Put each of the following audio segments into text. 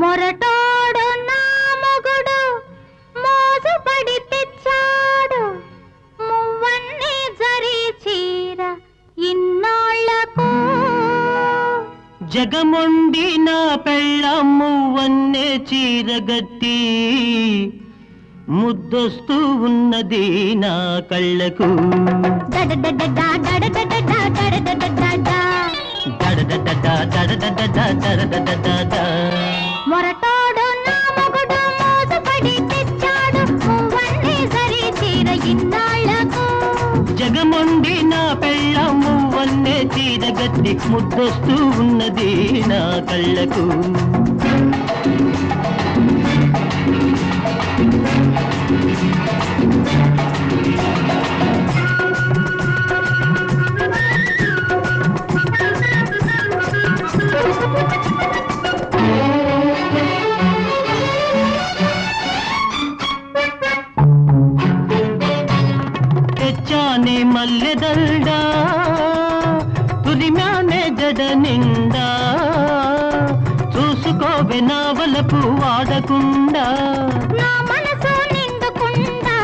మొరటోడు నా మొగుడు మోజుపడి తెచ్చాడు మువ్వన్ని జరి చీర ఇన్నాళ్లకు. జగమొండి నా పెళ్ళమ్ము వన్నే చీరగట్టి ముద్దొస్తూ ఉన్నది నా కళ్ళకు. మొరటోడు నా మొగుడు మోజుపడి తెచ్చాడు మువ్వన్ని జరి చీర ఇన్నాళ్లకు. జగమొండి నా పెళ్ళమ్ము వన్నే చీరగట్టి ముద్దొస్తూ ఉన్నది నా కళ్ళకు. తెచ్చానే మల్లెదండ తురిమ్యానే జడ నిండా చూసుకోవే నా వలపు వాడకుండా. నా మనసు నిండుకుండా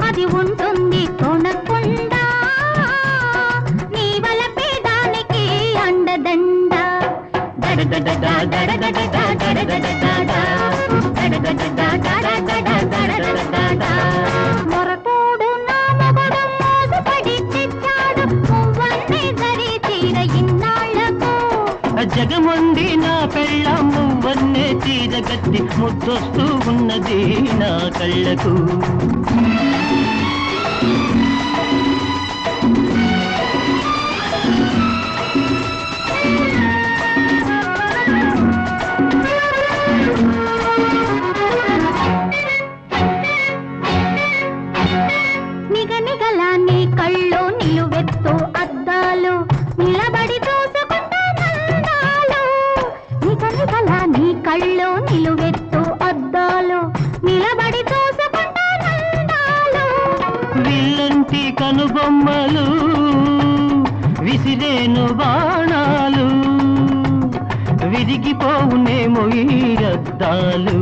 అది ఉంటుంది కొనకుండా నీ వలపే దానికి అండదండ. మొరటోడు నా మొగుడు మోజుపడి తెచ్చాడు మువ్వన్ని జరి చీర ఇన్నాళ్లకు. జగమొండి నా పెళ్ళమ్ము వన్నే చీరగట్టి ముద్దొస్తూ ఉన్నది నా కళ్ళకు. నిగనిగల నీ కళ్ళు నిలువెత్తు అద్దాలు నిలబడి చూసుకుంటా నందాలు. నిగనిగల నీ కళ్ళు నిలువెత్తు అద్దాలు నిలబడి చూసుకుంటా నందాలు. విల్లంటి కనుబొమ్మలు విసిరేను బాణాలు విరిగిపోవునేమో ఈ అద్దాలు.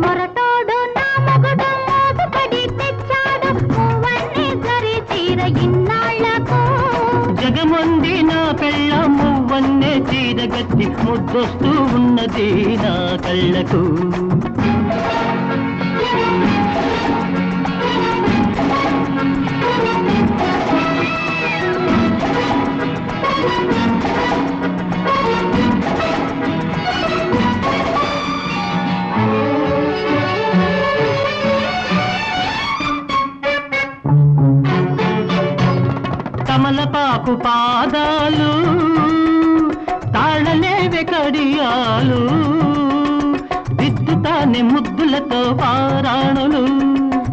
మొరటోడు నా మొగుడు మోజుపడి తెచ్చాడు మువ్వన్ని జరి చీర ఇన్నాళ్లకు. జగమొండి నా పెళ్ళమ్ము వన్నే చీరగట్టి ముద్దొస్తూ ఉన్నది నా కళ్ళకు. కమలపాకు పాదాలు తాళలేవే కడియాలు దిద్దుతానే ముద్దులతో పారాణులు.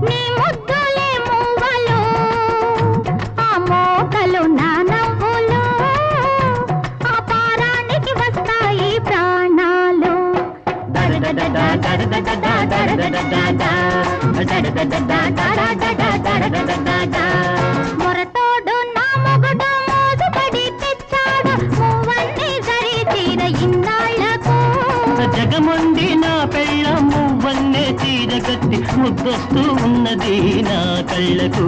నీ ముద్దులే మువ్వలు ఆ మోకలు నా నవ్వులు ఆ పారానికి వస్తాయి ప్రాణాలు. మొరటోడు నా మొగుడు మోజుపడి తెచ్చాడు మువ్వన్ని జరి చీర ఇన్నాళ్లకు. జగమొండి నా పెళ్ళమ్ము వన్నే చీరగట్టి ముద్దొస్తూ ఉన్నది నా కళ్ళకు.